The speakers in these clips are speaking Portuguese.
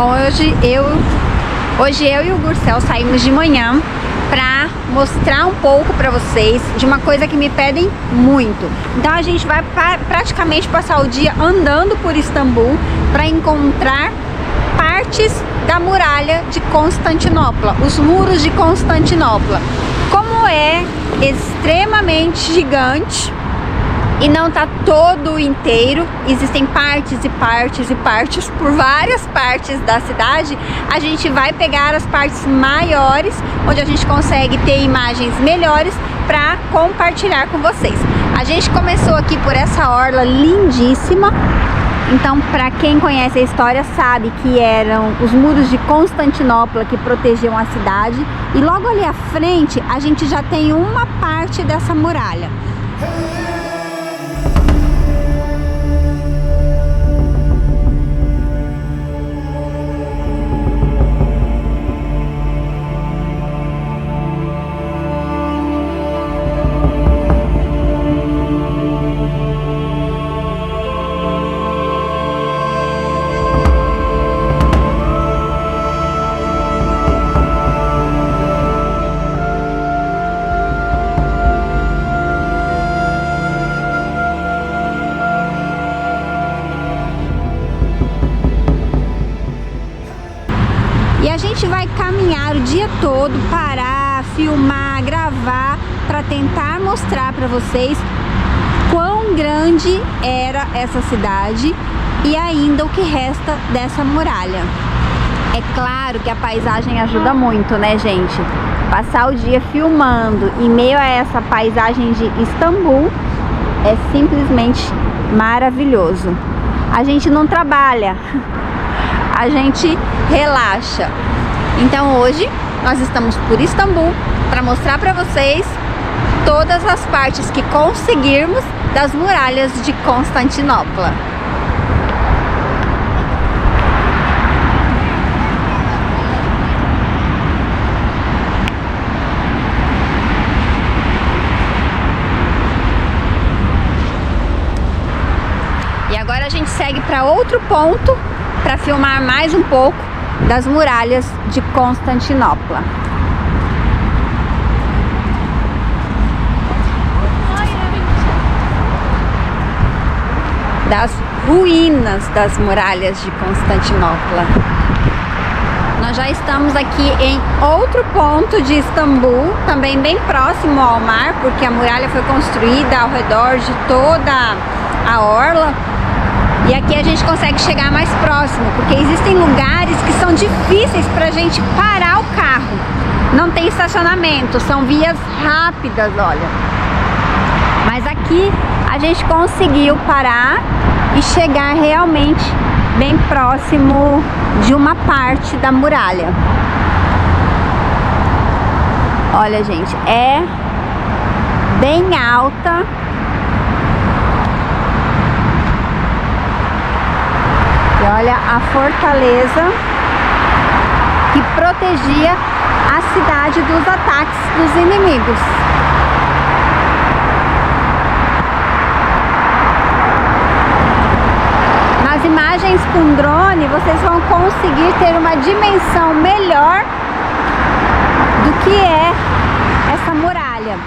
Bom, hoje eu e o Gurcel saímos de manhã para mostrar um pouco para vocês de uma coisa que me pedem muito. Então a gente vai praticamente passar o dia andando por Istambul para encontrar partes da muralha de Constantinopla, os muros de Constantinopla. Como é extremamente gigante e não está todo inteiro, existem partes e partes e partes por várias partes da cidade. A gente vai pegar as partes maiores, onde a gente consegue ter imagens melhores para compartilhar com vocês. A gente começou aqui por essa orla lindíssima. Então, para quem conhece a história, sabe que eram os muros de Constantinopla que protegiam a cidade. E logo ali à frente, a gente já tem uma parte dessa muralha. E a gente vai caminhar o dia todo, parar, filmar, gravar, para tentar mostrar para vocês quão grande era essa cidade e ainda o que resta dessa muralha. É claro que a paisagem ajuda muito, né, gente? Passar o dia filmando em meio a essa paisagem de Istambul é simplesmente maravilhoso. A gente não trabalha, a gente relaxa. Então hoje nós estamos por Istambul para mostrar para vocês todas as partes que conseguirmos das muralhas de Constantinopla. E agora a gente segue para outro ponto para filmar mais um pouco das muralhas de Constantinopla. Das ruínas das muralhas de Constantinopla. Nós já estamos aqui em outro ponto de Istambul, também bem próximo ao mar, porque a muralha foi construída ao redor de toda a orla. E aqui a gente consegue chegar mais próximo, porque existem lugares que são difíceis para a gente parar o carro. Não tem estacionamento, são vias rápidas, olha. Mas aqui a gente conseguiu parar e chegar realmente bem próximo de uma parte da muralha. Olha, gente, é bem alta. E olha a fortaleza que protegia a cidade dos ataques dos inimigos. Nas imagens com drone, vocês vão conseguir ter uma dimensão melhor do que é essa muralha.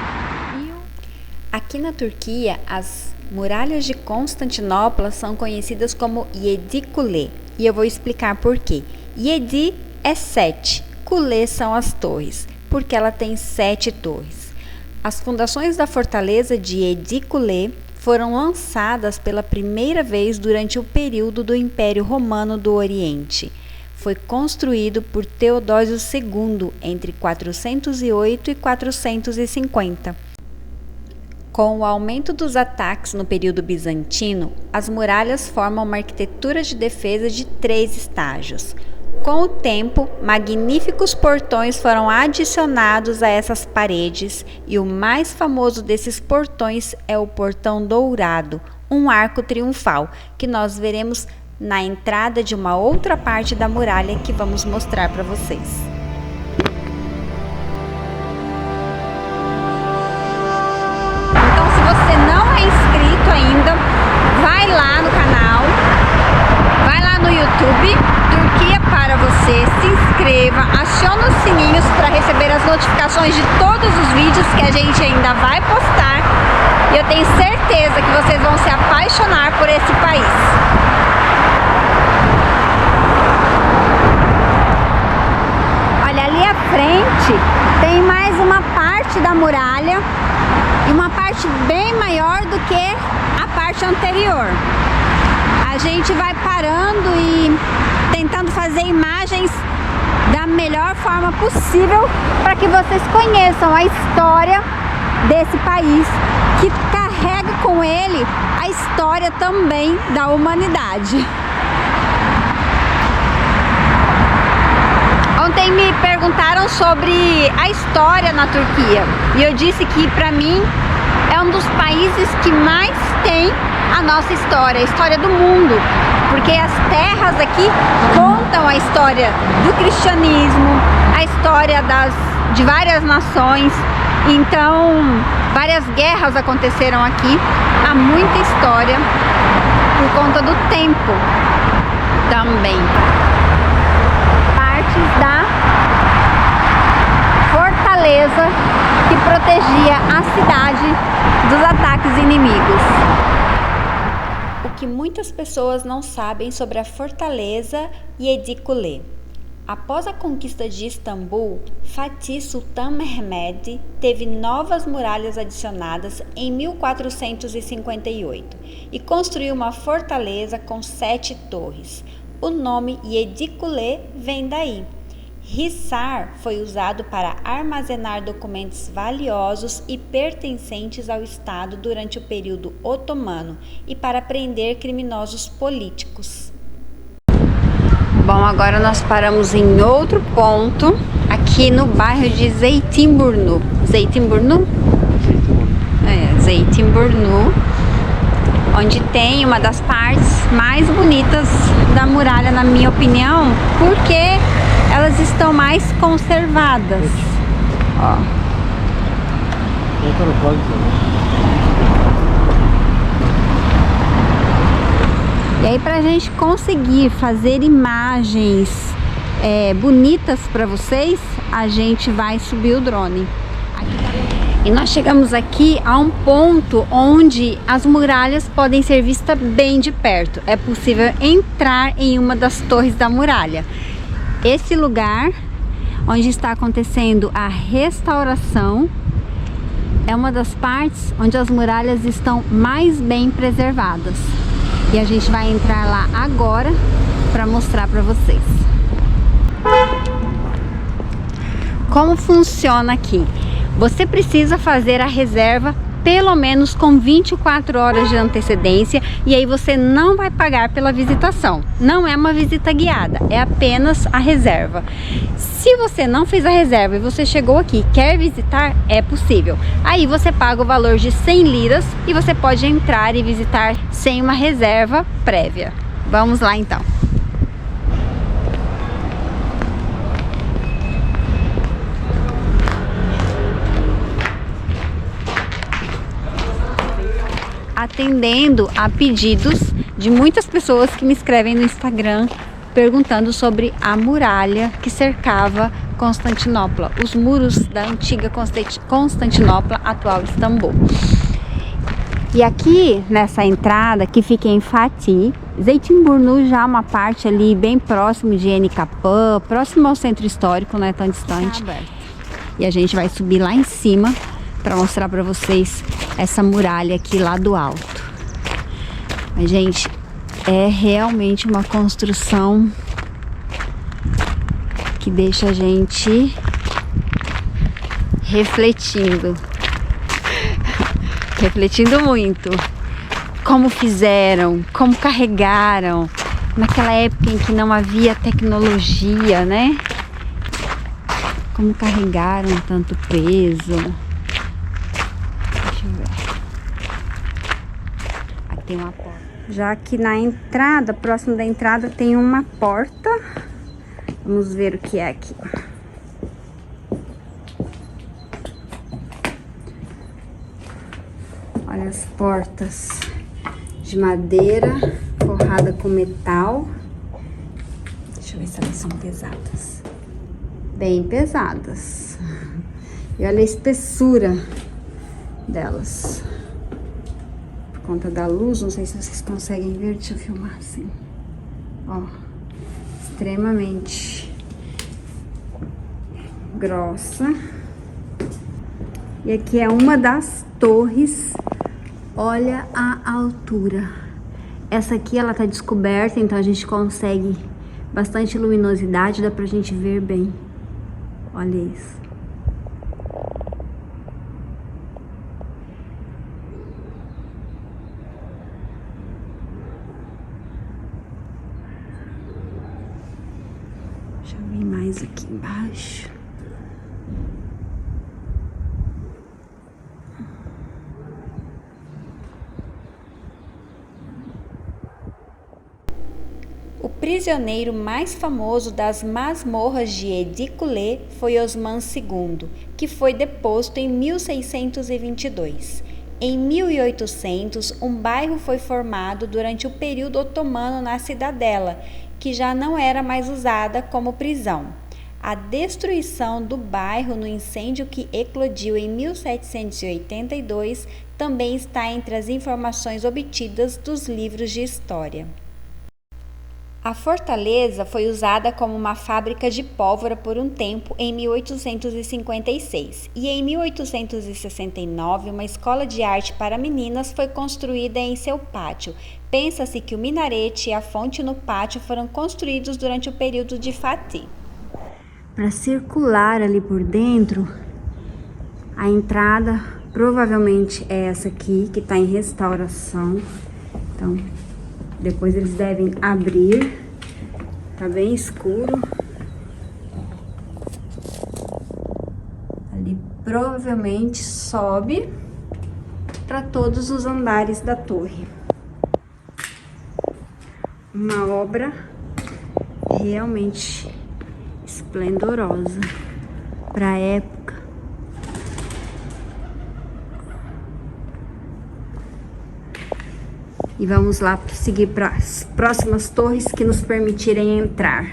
Aqui na Turquia, as muralhas de Constantinopla são conhecidas como Yedi-Kule, e eu vou explicar por quê. Yedi é 7, Kule são as torres, porque ela tem 7 torres. As fundações da fortaleza de Yedi-Kule foram lançadas pela primeira vez durante o período do Império Romano do Oriente. Foi construído por Teodósio II entre 408 e 450. Com o aumento dos ataques no período bizantino, as muralhas formam uma arquitetura de defesa de 3 estágios. Com o tempo, magníficos portões foram adicionados a essas paredes e o mais famoso desses portões é o Portão Dourado, um arco triunfal, que nós veremos na entrada de uma outra parte da muralha que vamos mostrar para vocês. Ainda, vai lá no canal, vai lá no YouTube, Turquia para que a gente ainda vai postar. E eu tenho certeza que vocês vão se apaixonar por esse país. Olha, ali à frente tem mais uma parte da muralha e uma parte bem maior do que a parte anterior. A gente vai parando e tentando fazer imagens da melhor forma possível para que vocês conheçam a história desse país, que carrega com ele a história também da humanidade. Ontem me perguntaram sobre a história na Turquia e eu disse que para mim é um dos países que mais tem a nossa história, a história do mundo, porque as terras aqui contam a história do cristianismo, a história de várias nações. Então, várias guerras aconteceram aqui, há muita história por conta do tempo também. Partes da fortaleza que protegia a cidade dos ataques inimigos. O que muitas pessoas não sabem sobre a fortaleza Yedikule. Após a conquista de Istambul, Fatih Sultan Mehmed teve novas muralhas adicionadas em 1458 e construiu uma fortaleza com 7 torres. O nome Yedikule vem daí. Hisar foi usado para armazenar documentos valiosos e pertencentes ao Estado durante o período otomano e para prender criminosos políticos. Bom, agora nós paramos em outro ponto, aqui no bairro de Zeytinburnu. Zeytinburnu? Zeytinburnu, onde tem uma das partes mais bonitas da muralha, na minha opinião, porque elas estão mais conservadas. Ó. E aí, pra gente conseguir fazer imagens bonitas para vocês, a gente vai subir o drone. E nós chegamos aqui a um ponto onde as muralhas podem ser vistas bem de perto. É possível entrar em uma das torres da muralha. Esse lugar onde está acontecendo a restauração é uma das partes onde as muralhas estão mais bem preservadas. E a gente vai entrar lá agora para mostrar para vocês. Como funciona aqui? Você precisa fazer a reserva pelo menos com 24 horas de antecedência, e aí você não vai pagar pela visitação. Não é uma visita guiada, é apenas a reserva. Se você não fez a reserva e você chegou aqui e quer visitar, é possível. Aí você paga o valor de 100 liras e você pode entrar e visitar sem uma reserva prévia. Vamos lá então. Atendendo a pedidos de muitas pessoas que me escrevem no Instagram perguntando sobre a muralha que cercava Constantinopla, os muros da antiga Constantinopla, atual Istambul. E aqui nessa entrada que fica em Fatih, Zeytinburnu já é uma parte ali bem próximo de Yenikapı, próximo ao centro histórico, não é tão distante. E a gente vai subir lá em cima para mostrar para vocês essa muralha aqui lá do alto. Mas, gente, é realmente uma construção que deixa a gente refletindo. Refletindo muito. Como fizeram, como carregaram, naquela época em que não havia tecnologia, né? Como carregaram tanto peso. Tem uma porta. Já aqui na entrada, próximo da entrada, tem uma porta. Vamos ver o que é aqui. Olha as portas de madeira forrada com metal. Deixa eu ver se elas são pesadas. Bem pesadas. E olha a espessura delas. Por conta da luz, não sei se vocês conseguem ver, deixa eu filmar assim. Ó, extremamente grossa. E aqui é uma das torres. Olha a altura. Essa aqui ela tá descoberta, então a gente consegue bastante luminosidade, dá pra gente ver bem. Olha isso. Deixa eu ver mais aqui embaixo. O prisioneiro mais famoso das masmorras de Édiculé foi Osman II, que foi deposto em 1622. Em 1800, um bairro foi formado durante o período otomano na cidadela, que já não era mais usada como prisão. A destruição do bairro no incêndio que eclodiu em 1782 também está entre as informações obtidas dos livros de história. A fortaleza foi usada como uma fábrica de pólvora por um tempo em 1856 e em 1869 uma escola de arte para meninas foi construída em seu pátio. Pensa-se que o minarete e a fonte no pátio foram construídos durante o período de Fatih. Para circular ali por dentro, a entrada provavelmente é essa aqui, que está em restauração. Então, depois eles devem abrir. Tá bem escuro. Ali provavelmente sobe para todos os andares da torre. Uma obra realmente esplendorosa para a época. E vamos lá seguir para as próximas torres que nos permitirem entrar.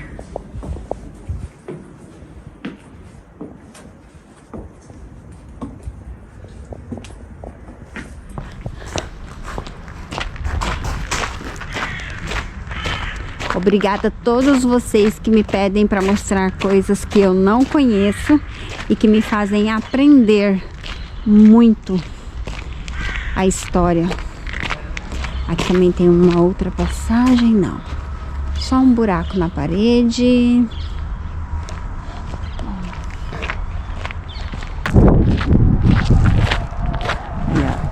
Obrigada a todos vocês que me pedem para mostrar coisas que eu não conheço e que me fazem aprender muito a história. Aqui também tem uma outra passagem, não. Só um buraco na parede.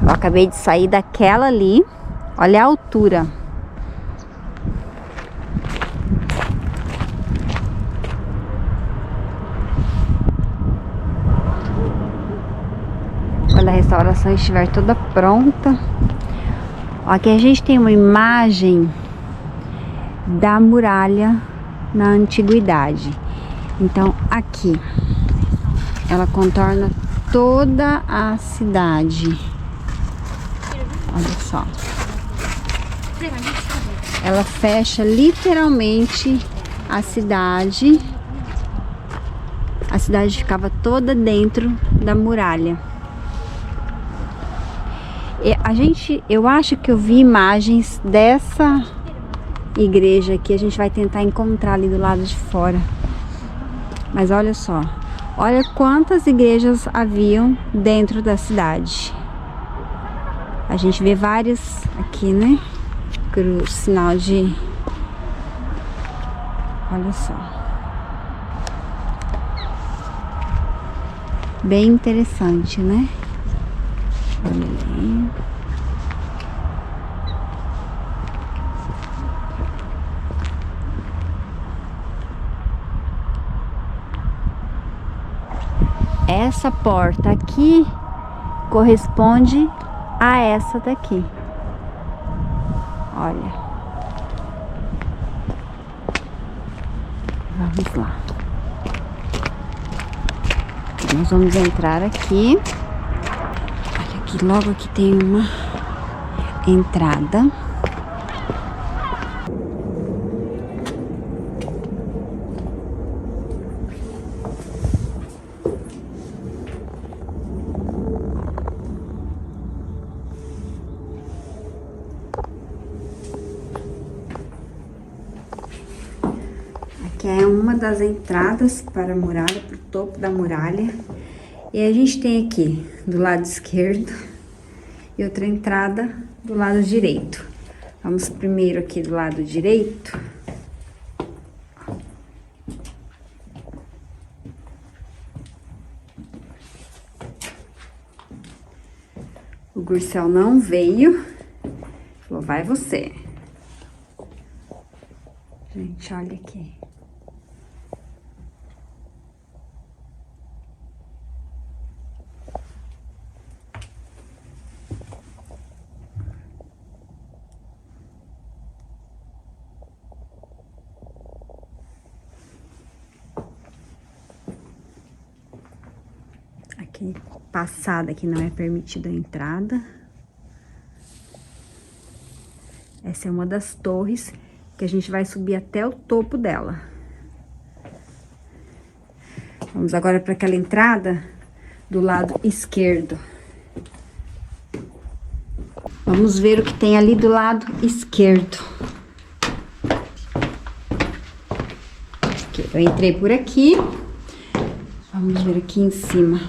Eu acabei de sair daquela ali. Olha a altura. Quando a restauração estiver toda pronta. Aqui a gente tem uma imagem da muralha na antiguidade. Então aqui ela contorna toda a cidade. Olha só. Ela fecha literalmente a cidade. A cidade ficava toda dentro da muralha. Eu acho que eu vi imagens dessa igreja aqui. A gente vai tentar encontrar ali do lado de fora. Mas olha só. Olha quantas igrejas haviam dentro da cidade. A gente vê várias aqui, né? Cruz, sinal de... Olha só. Bem interessante, né? Olha ali. Essa porta aqui corresponde a essa daqui. Olha. Vamos lá. Nós vamos entrar aqui. Olha aqui, logo aqui tem uma entrada. é uma das entradas para a muralha, para o topo da muralha. E a gente tem aqui do lado esquerdo e outra entrada do lado direito. Vamos primeiro aqui do lado direito. O Gurcel não veio, falou, vai você. Gente, olha aqui. Aqui, passada que não é permitida a entrada. Essa é uma das torres que a gente vai subir até o topo dela. Vamos agora para aquela entrada do lado esquerdo. Vamos ver o que tem ali do lado esquerdo. Aqui, eu entrei por aqui. Vamos ver aqui em cima.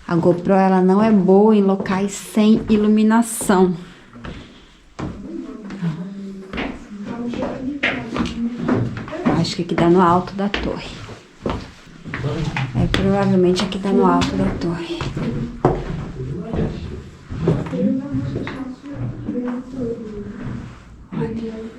A GoPro, ela não é boa em locais sem iluminação. Eu acho que aqui dá no alto da torre. Provavelmente aqui dá no alto da torre. Olha.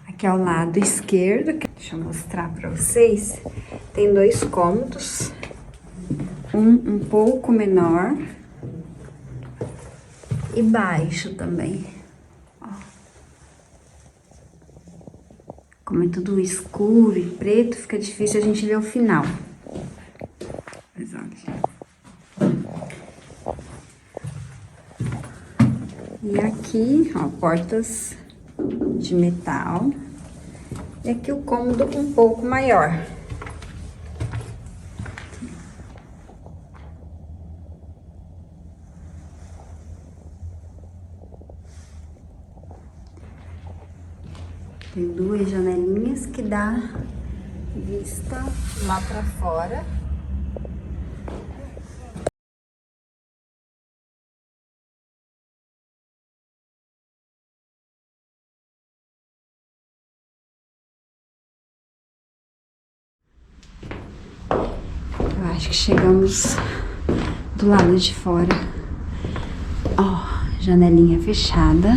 Aqui ao lado esquerdo, deixa eu mostrar pra vocês, tem 2 cômodos, um pouco menor e baixo também. Ó. Como é tudo escuro e preto, fica difícil a gente ver o final. Mas olha. E aqui, ó, portas de metal. E aqui o cômodo um pouco maior. Tem 2 janelinhas que dá vista lá pra fora. Acho que chegamos do lado de fora. Ó, janelinha fechada.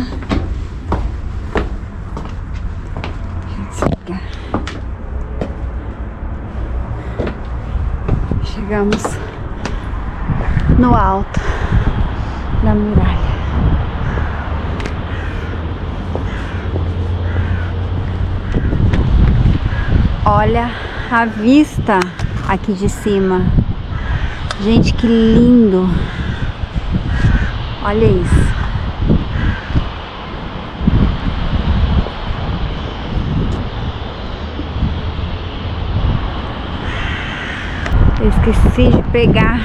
Chegamos no alto da muralha. Olha a vista aqui de cima. Gente, que lindo. Olha isso. Eu esqueci de pegar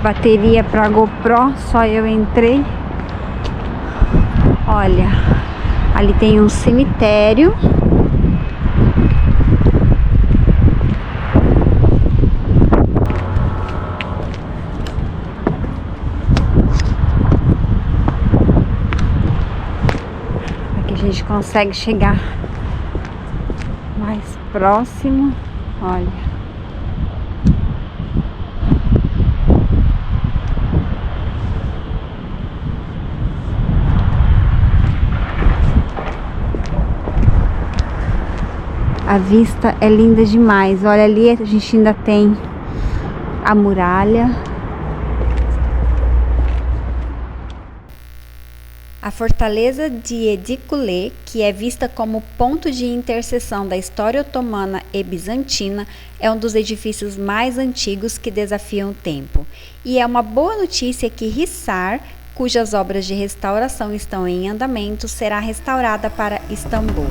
bateria pra GoPro, só eu entrei. Olha, ali tem um cemitério. Aqui a gente consegue chegar mais próximo. Olha. A vista é linda demais. Olha ali, a gente ainda tem a muralha. A fortaleza de Edicule, que é vista como ponto de interseção da história otomana e bizantina, é um dos edifícios mais antigos que desafiam o tempo. E é uma boa notícia que Hisar, cujas obras de restauração estão em andamento, será restaurada para Istambul.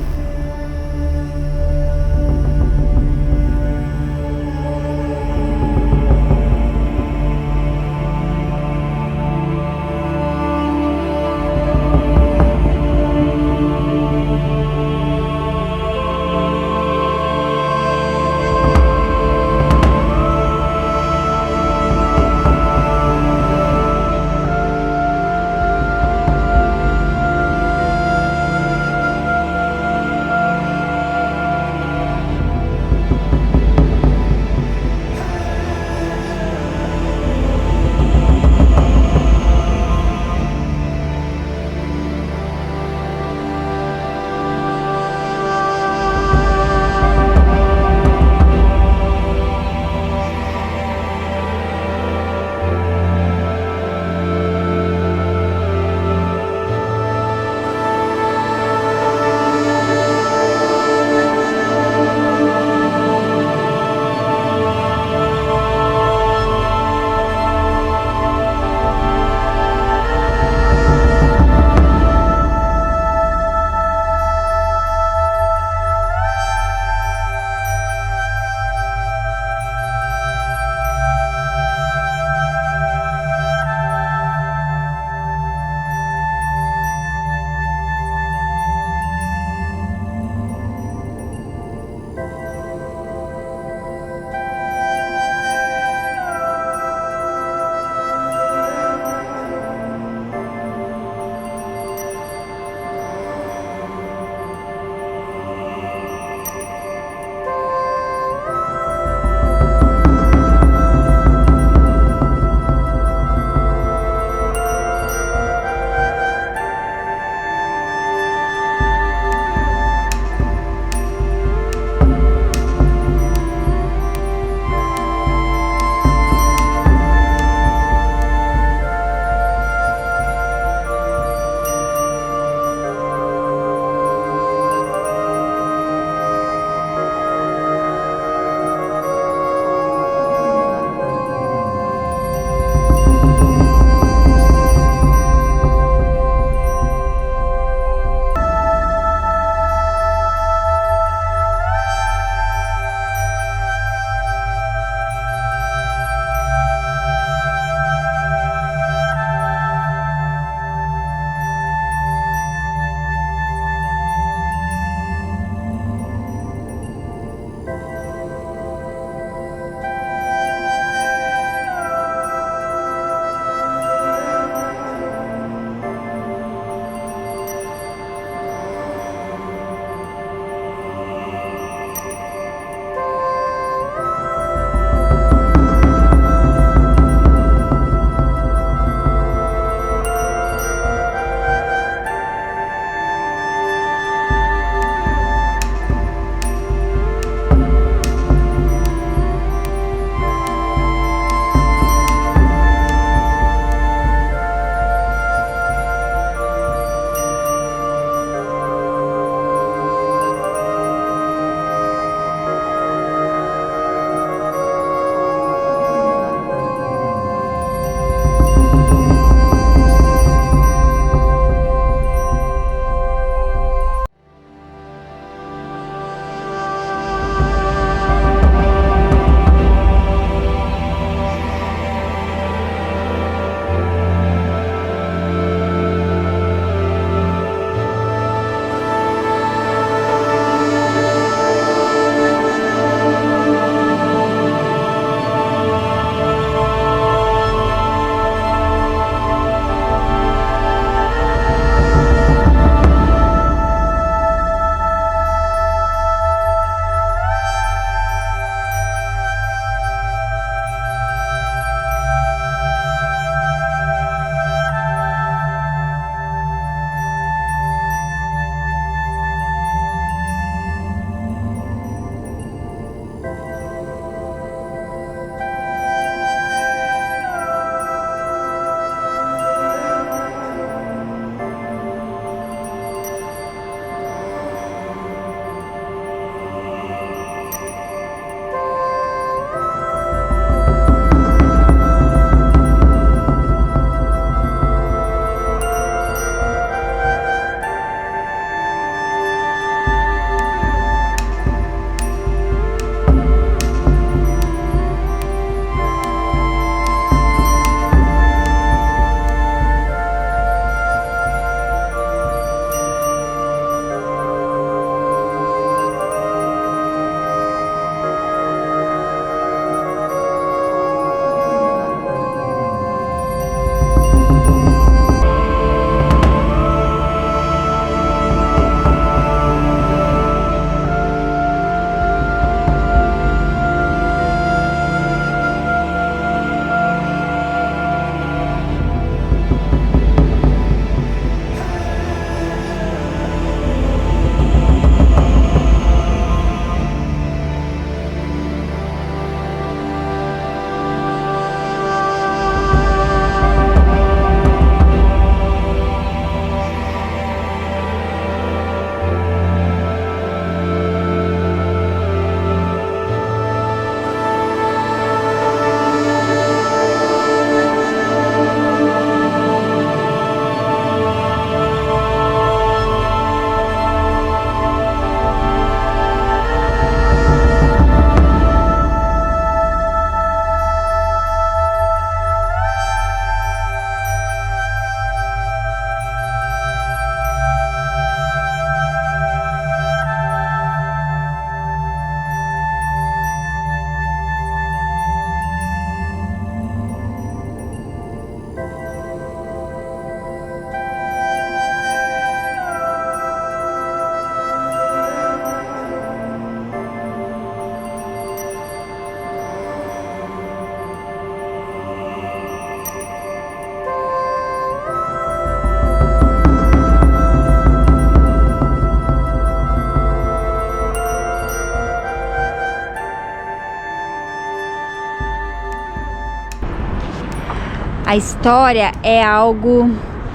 A história é algo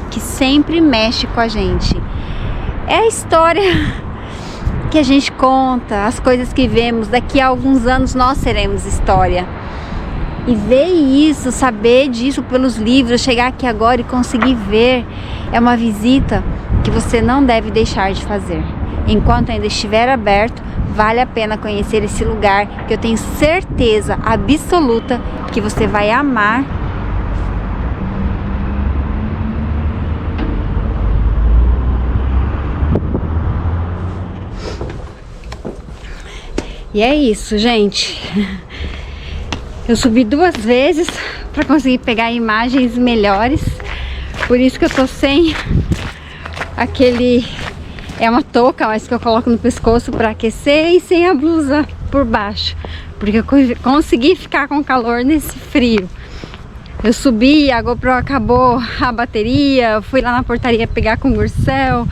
que sempre mexe com a gente. É a história que a gente conta, as coisas que vemos. Daqui a alguns anos nós seremos história. E ver isso, saber disso pelos livros, chegar aqui agora e conseguir ver, é uma visita que você não deve deixar de fazer. Enquanto ainda estiver aberto, vale a pena conhecer esse lugar, que eu tenho certeza absoluta que você vai amar. E é isso, gente. Eu subi 2 vezes para conseguir pegar imagens melhores. Por isso que eu tô sem aquele... É uma touca, mas que eu coloco no pescoço para aquecer, e sem a blusa por baixo. Porque eu consegui ficar com calor nesse frio. Eu subi, a GoPro acabou a bateria, fui lá na portaria pegar com o Gurcel.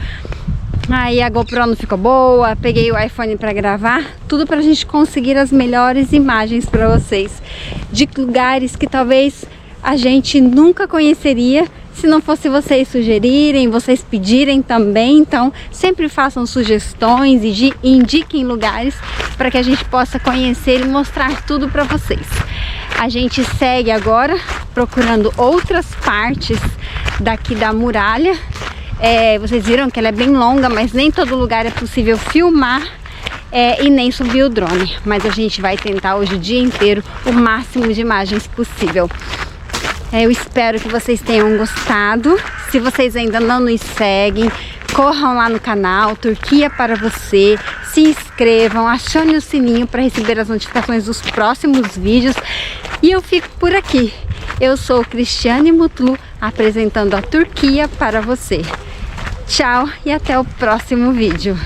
Aí a GoPro não ficou boa, peguei o iPhone para gravar, tudo pra gente conseguir as melhores imagens para vocês, de lugares que talvez a gente nunca conheceria se não fosse vocês sugerirem, vocês pedirem também. Então sempre façam sugestões e indiquem lugares para que a gente possa conhecer e mostrar tudo para vocês. A gente segue agora procurando outras partes daqui da muralha. Vocês viram que ela é bem longa, mas nem todo lugar é possível filmar e nem subir o drone. Mas a gente vai tentar hoje o dia inteiro o máximo de imagens possível. Eu espero que vocês tenham gostado. Se vocês ainda não nos seguem, corram lá no canal Turquia para você, se inscrevam, acione o sininho para receber as notificações dos próximos vídeos. E eu fico por aqui. Eu sou Cristiane Mutlu, apresentando a Turquia para você. Tchau e até o próximo vídeo.